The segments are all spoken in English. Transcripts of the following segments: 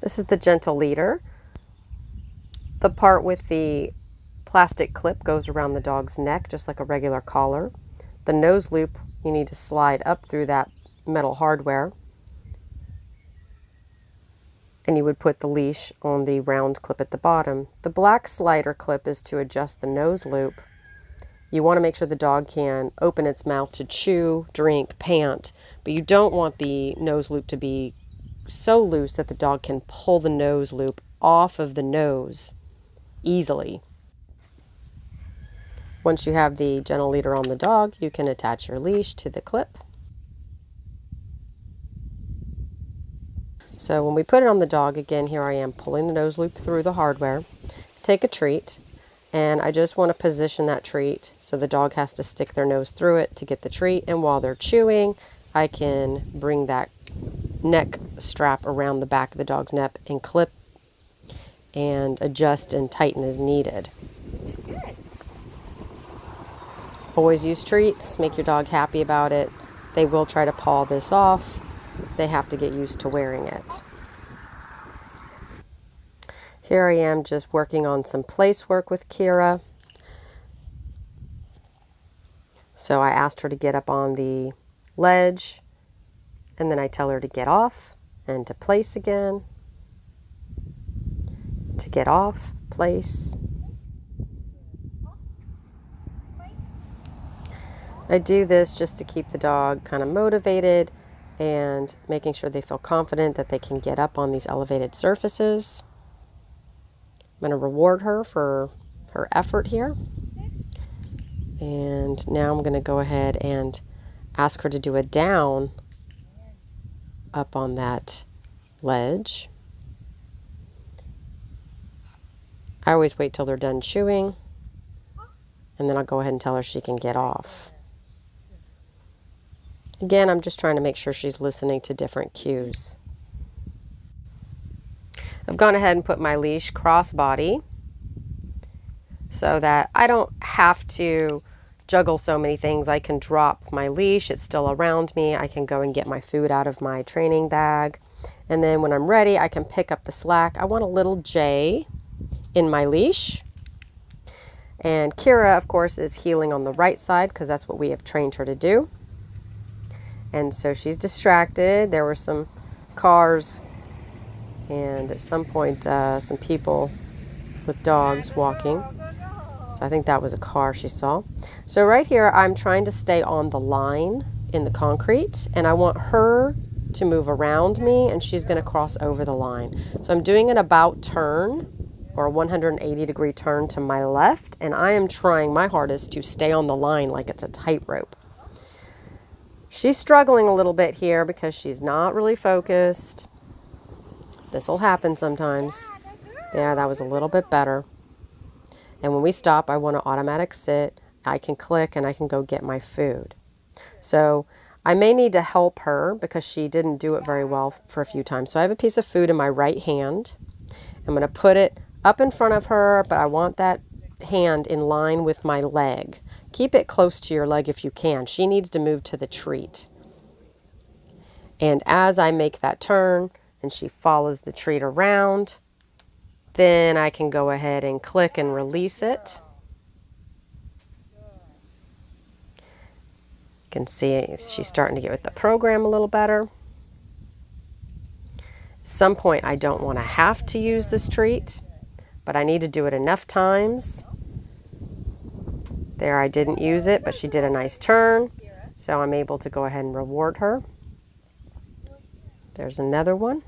This is the gentle leader. The part with the plastic clip goes around the dog's neck, just like a regular collar. The nose loop, you need to slide up through that metal hardware. And you would put the leash on the round clip at the bottom. The black slider clip is to adjust the nose loop. You want to make sure the dog can open its mouth to chew, drink, pant, but you don't want the nose loop to be so loose that the dog can pull the nose loop off of the nose easily. Once you have the gentle leader on the dog, you can attach your leash to the clip. So when we put it on the dog, again, here I am pulling the nose loop through the hardware. Take a treat, and I just want to position that treat so the dog has to stick their nose through it to get the treat, and while they're chewing, I can bring that neck strap around the back of the dog's neck and clip and adjust and tighten as needed. Always use treats, make your dog happy about it. They will try to paw this off. They have to get used to wearing it. Here I am just working on some place work with Keira. So I asked her to get up on the ledge, and then I tell her to get off and to place again. To get off, place. I do this just to keep the dog kind of motivated and making sure they feel confident that they can get up on these elevated surfaces. I'm going to reward her for her effort here. And now I'm going to go ahead and ask her to do a down up on that ledge. I always wait till they're done chewing, and then I'll go ahead and tell her she can get off. Again, I'm just trying to make sure she's listening to different cues. I've gone ahead and put my leash crossbody so that I don't have to juggle so many things. I can drop my leash, it's still around me. I can go and get my food out of my training bag. And then when I'm ready, I can pick up the slack. I want a little J in my leash. And Keira, of course, is heeling on the right side because that's what we have trained her to do. And so she's distracted. There were some cars and at some point some people with dogs walking. So I think that was a car she saw. So right here I'm trying to stay on the line in the concrete, and I want her to move around me, and she's going to cross over the line. So I'm doing an about turn, or a 180-degree turn to my left, and I am trying my hardest to stay on the line like it's a tightrope. She's struggling a little bit here because she's not really focused. This will happen sometimes. Yeah, that was a little bit better. And when we stop, I want to automatic sit. I can click and I can go get my food. So I may need to help her because she didn't do it very well for a few times. So I have a piece of food in my right hand. I'm going to put it up in front of her, but I want that hand in line with my leg. Keep it close to your leg if you can. She needs to move to the treat. And as I make that turn and she follows the treat around, then I can go ahead and click and release it. You can see she's starting to get with the program a little better. At some point I don't want to have to use this treat, but I need to do it enough times. There, I didn't use it, but she did a nice turn, so I'm able to go ahead and reward her. There's another one.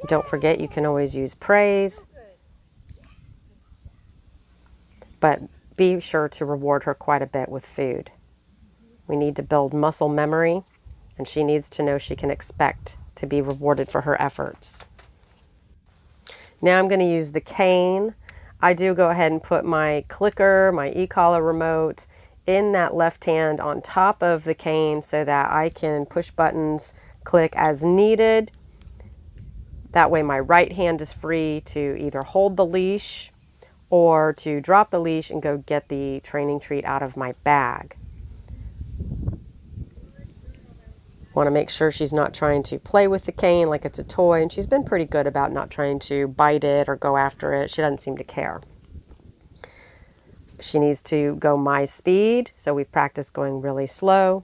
Don't forget, you can always use praise, but be sure to reward her quite a bit with food. We need to build muscle memory, and she needs to know she can expect to be rewarded for her efforts. Now I'm going to use the cane. I do go ahead and put my clicker, my e-collar remote, in that left hand on top of the cane so that I can push buttons, click as needed. That way my right hand is free to either hold the leash or to drop the leash and go get the training treat out of my bag. Want to make sure she's not trying to play with the cane like it's a toy, and she's been pretty good about not trying to bite it or go after it. She doesn't seem to care. She needs to go my speed, so we've practiced going really slow.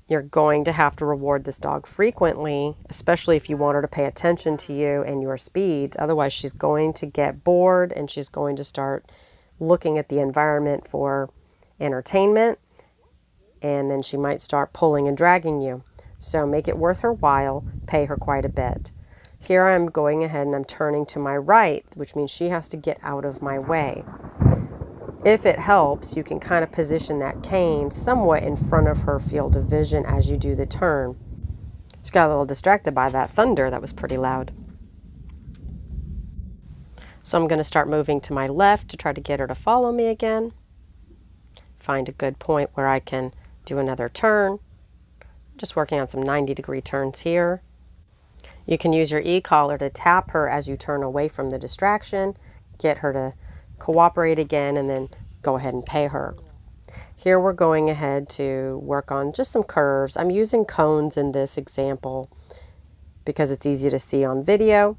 You're going to have to reward this dog frequently, especially if you want her to pay attention to you and your speeds. Otherwise, she's going to get bored and she's going to start looking at the environment for entertainment, and then she might start pulling and dragging you. So make it worth her while, pay her quite a bit. Here I'm going ahead and I'm turning to my right, which means she has to get out of my way. If it helps, you can kind of position that cane somewhat in front of her field of vision as you do the turn. She got a little distracted by that thunder that was pretty loud. So I'm going to start moving to my left to try to get her to follow me again. Find a good point where I can do another turn. Just working on some 90-degree turns here. You can use your e-collar to tap her as you turn away from the distraction, get her to cooperate again, and then go ahead and pay her. Here we're going ahead to work on just some curves. I'm using cones in this example because it's easy to see on video,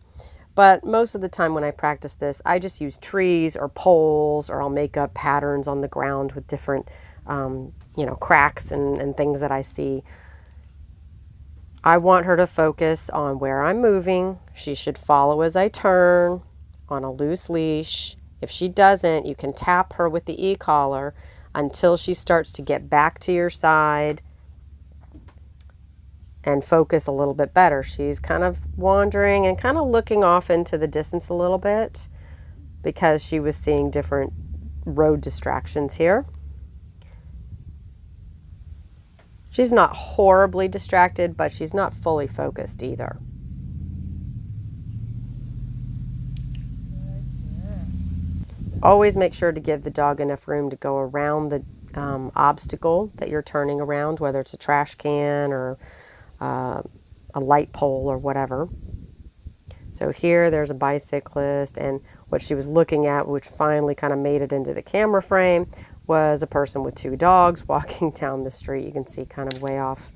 but most of the time when I practice this, I just use trees or poles, or I'll make up patterns on the ground with different cracks and things that I see. I want her to focus on where I'm moving. She should follow as I turn on a loose leash. If she doesn't, you can tap her with the e-collar until she starts to get back to your side and focus a little bit better. She's kind of wandering and kind of looking off into the distance a little bit because she was seeing different road distractions here. She's not horribly distracted, but she's not fully focused either. Always make sure to give the dog enough room to go around the obstacle that you're turning around, whether it's a trash can or a light pole or whatever. So here there's a bicyclist, and what she was looking at, which finally kind of made it into the camera frame, was a person with two dogs walking down the street. You can see kind of way off.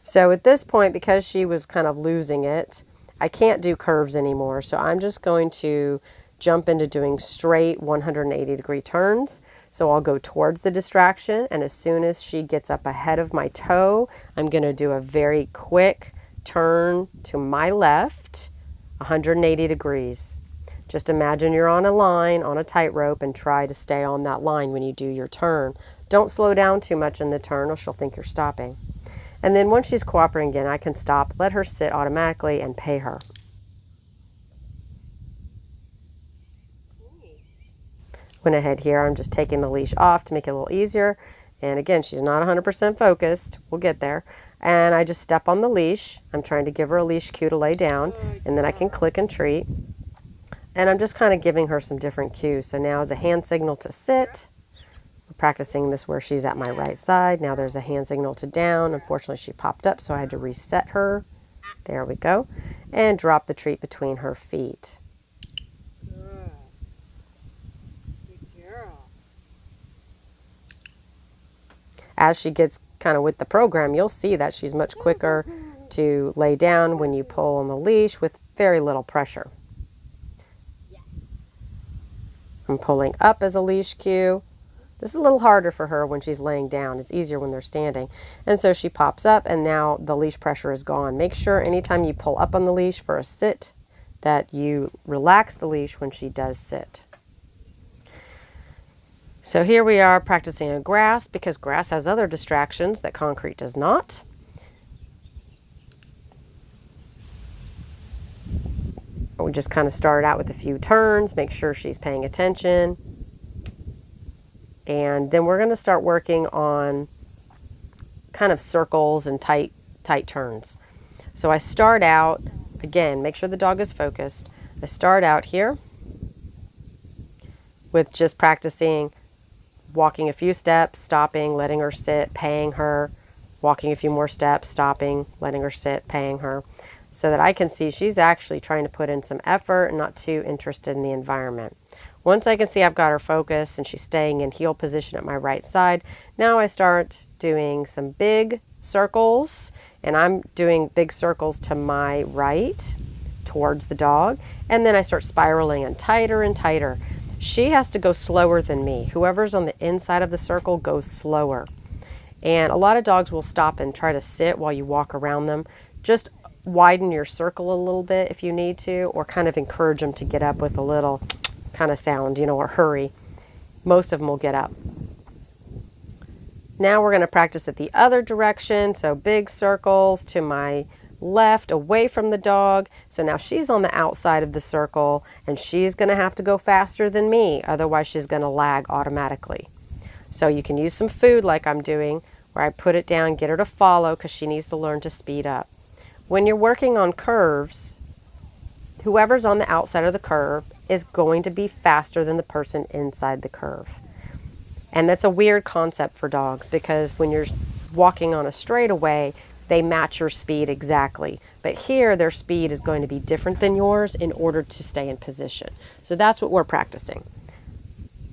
So at this point, because she was kind of losing it, I can't do curves anymore. So I'm just going to jump into doing straight 180-degree turns. So I'll go towards the distraction, and as soon as she gets up ahead of my toe, I'm going to do a very quick turn to my left, 180 degrees. Just imagine you're on a line, on a tightrope, and try to stay on that line when you do your turn. Don't slow down too much in the turn or she'll think you're stopping. And then once she's cooperating again, I can stop, let her sit automatically, and pay her. Went ahead here, I'm just taking the leash off to make it a little easier. And again, she's not 100% focused. We'll get there. And I just step on the leash. I'm trying to give her a leash cue to lay down, and then I can click and treat. And I'm just kind of giving her some different cues. So now is a hand signal to sit. We're practicing this where she's at my right side. Now there's a hand signal to down. Unfortunately, she popped up, so I had to reset her. There we go. And drop the treat between her feet. As she gets kind of with the program, you'll see that she's much quicker to lay down when you pull on the leash with very little pressure. I'm pulling up as a leash cue. This is a little harder for her when she's laying down. It's easier when they're standing. And so she pops up, and now the leash pressure is gone. Make sure anytime you pull up on the leash for a sit that you relax the leash when she does sit. So here we are practicing a grass, because grass has other distractions that concrete does not. We just kind of started out with a few turns, make sure she's paying attention. And then we're going to start working on kind of circles and tight turns. So I start out, again, make sure the dog is focused. I start out here with just practicing walking a few steps, stopping, letting her sit, paying her, walking a few more steps, stopping, letting her sit, paying her, so that I can see she's actually trying to put in some effort and not too interested in the environment. Once I can see I've got her focused and she's staying in heel position at my right side, now I start doing some big circles, and I'm doing big circles to my right towards the dog, and then I start spiraling and tighter. She has to go slower than me. Whoever's on the inside of the circle goes slower. And a lot of dogs will stop and try to sit while you walk around them. Just widen your circle a little bit if you need to, or kind of encourage them to get up with a little kind of sound, you know, or hurry. Most of them will get up. Now we're going to practice it the other direction. So big circles to my left, away from the dog. So now she's on the outside of the circle, and she's going to have to go faster than me. Otherwise, she's going to lag automatically. So you can use some food like I'm doing, where I put it down, get her to follow, because she needs to learn to speed up. When you're working on curves, whoever's on the outside of the curve is going to be faster than the person inside the curve. And that's a weird concept for dogs, because when you're walking on a straightaway, they match your speed exactly. But here, their speed is going to be different than yours in order to stay in position. So that's what we're practicing.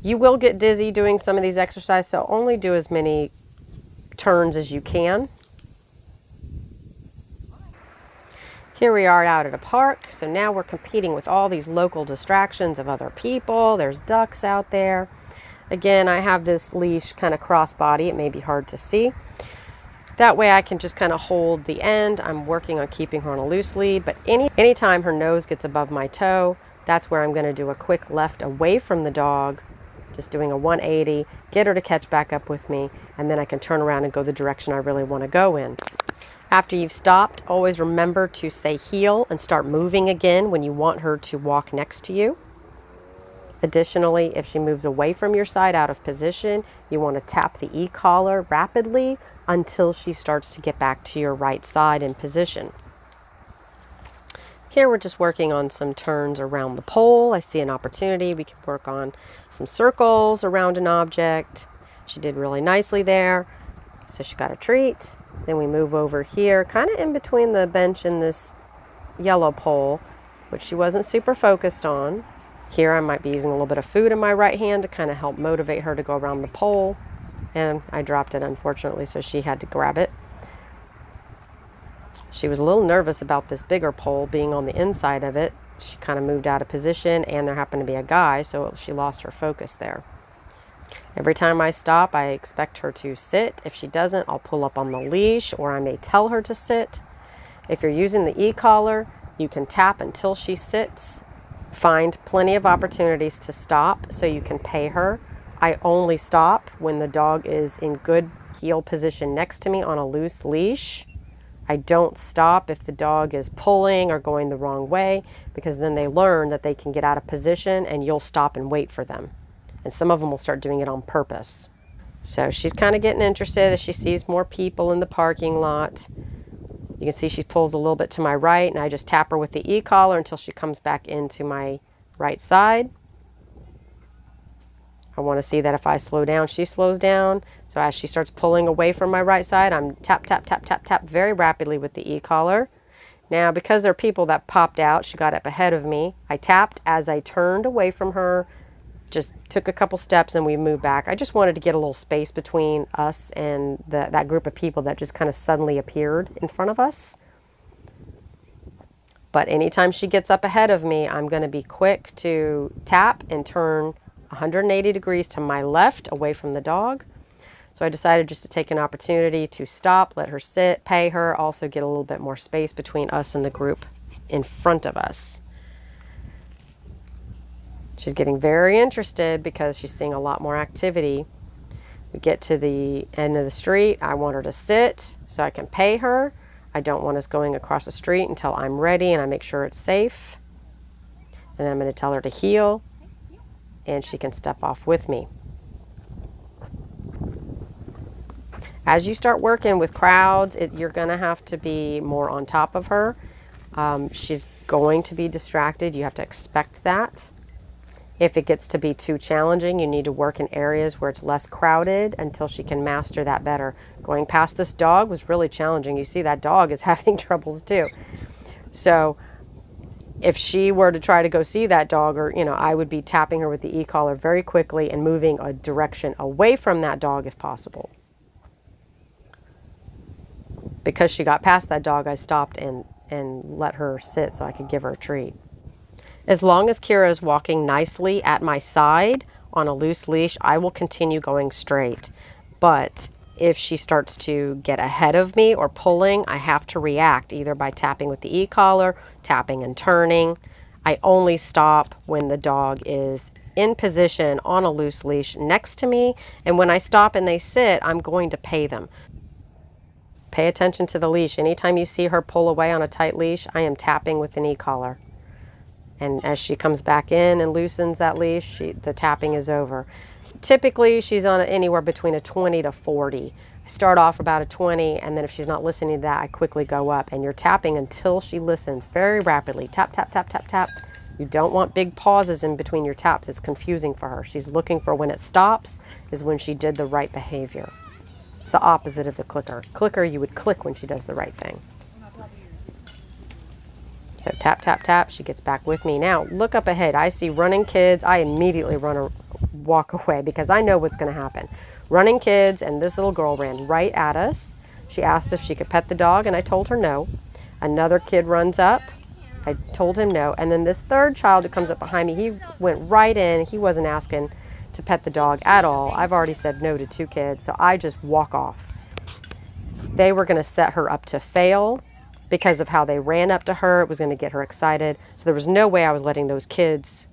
You will get dizzy doing some of these exercises, so only do as many turns as you can. Here we are out at a park, so now we're competing with all these local distractions of other people. There's ducks out there. Again, I have this leash kind of crossbody. It may be hard to see. That way I can just kind of hold the end. I'm working on keeping her on a loose lead, but anytime her nose gets above my toe, that's where I'm going to do a quick left away from the dog, just doing a 180, get her to catch back up with me, and then I can turn around and go the direction I really want to go in. After you've stopped, always remember to say heel and start moving again when you want her to walk next to you. Additionally, if she moves away from your side out of position, you want to tap the e-collar rapidly until she starts to get back to your right side in position. Here we're just working on some turns around the pole. I see an opportunity. We can work on some circles around an object. She did really nicely there, so she got a treat. Then we move over here, kind of in between the bench and this yellow pole, which she wasn't super focused on. Here I might be using a little bit of food in my right hand to kind of help motivate her to go around the pole. And I dropped it, unfortunately, so she had to grab it. She was a little nervous about this bigger pole being on the inside of it. She kind of moved out of position, and there happened to be a guy, so she lost her focus there. Every time I stop, I expect her to sit. If she doesn't, I'll pull up on the leash, or I may tell her to sit. If you're using the e-collar, you can tap until she sits. Find plenty of opportunities to stop so you can pay her. I only stop when the dog is in good heel position next to me on a loose leash. I don't stop if the dog is pulling or going the wrong way, because then they learn that they can get out of position and you'll stop and wait for them. And some of them will start doing it on purpose. So she's kind of getting interested as she sees more people in the parking lot. You can see she pulls a little bit to my right, and I just tap her with the e-collar until she comes back into my right side. I want to see that if I slow down, she slows down. So as she starts pulling away from my right side, I'm tap, tap, tap, tap, tap very rapidly with the e-collar. Now, because there are people that popped out, she got up ahead of me. I tapped as I turned away from her, just took a couple steps, and we moved back. I just wanted to get a little space between us and that group of people that just kind of suddenly appeared in front of us. But anytime she gets up ahead of me, I'm going to be quick to tap and turn 180 degrees to my left away from the dog. So I decided just to take an opportunity to stop, let her sit, pay her, also get a little bit more space between us and the group in front of us. She's getting very interested because she's seeing a lot more activity. We get to the end of the street. I want her to sit so I can pay her. I don't want us going across the street until I'm ready and I make sure it's safe. And then I'm going to tell her to heel, and she can step off with me. As you start working with crowds, you're going to have to be more on top of her. She's going to be distracted. You have to expect that. If it gets to be too challenging, you need to work in areas where it's less crowded until she can master that better. Going past this dog was really challenging. You see that dog is having troubles too. So if she were to try to go see that dog, or, I would be tapping her with the e-collar very quickly and moving a direction away from that dog if possible. because she got past that dog, I stopped and let her sit so I could give her a treat. As long as Keira is walking nicely at my side on a loose leash, I will continue going straight. But if she starts to get ahead of me or pulling, I have to react either by tapping with the e-collar, tapping and turning. I only stop when the dog is in position on a loose leash next to me, and when I stop and they sit, I'm going to pay them. Pay attention to the leash. Anytime you see her pull away on a tight leash, I am tapping with an e-collar. And as she comes back in and loosens that leash, the tapping is over. Typically, she's on anywhere between a 20 to 40. I start off about a 20, and then if she's not listening to that, I quickly go up. And you're tapping until she listens very rapidly. Tap, tap, tap, tap, tap. You don't want big pauses in between your taps. It's confusing for her. She's looking for when it stops is when she did the right behavior. It's the opposite of the clicker. Clicker, you would click when she does the right thing. So tap, tap, tap. She gets back with me. Now, look up ahead. I see running kids. I immediately walk away because I know what's going to happen. Running kids, and this little girl ran right at us. She asked if she could pet the dog, and I told her no. Another kid runs up. I told him no. And then this third child who comes up behind me, he went right in. He wasn't asking to pet the dog at all. I've already said no to 2 kids, so I just walk off. They were going to set her up to fail because of how they ran up to her. It was going to get her excited. So there was no way I was letting those kids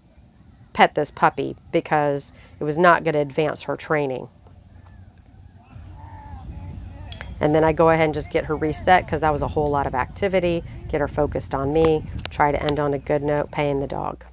pet this puppy because it was not going to advance her training. And then I go ahead and just get her reset because that was a whole lot of activity, get her focused on me, try to end on a good note, paying the dog.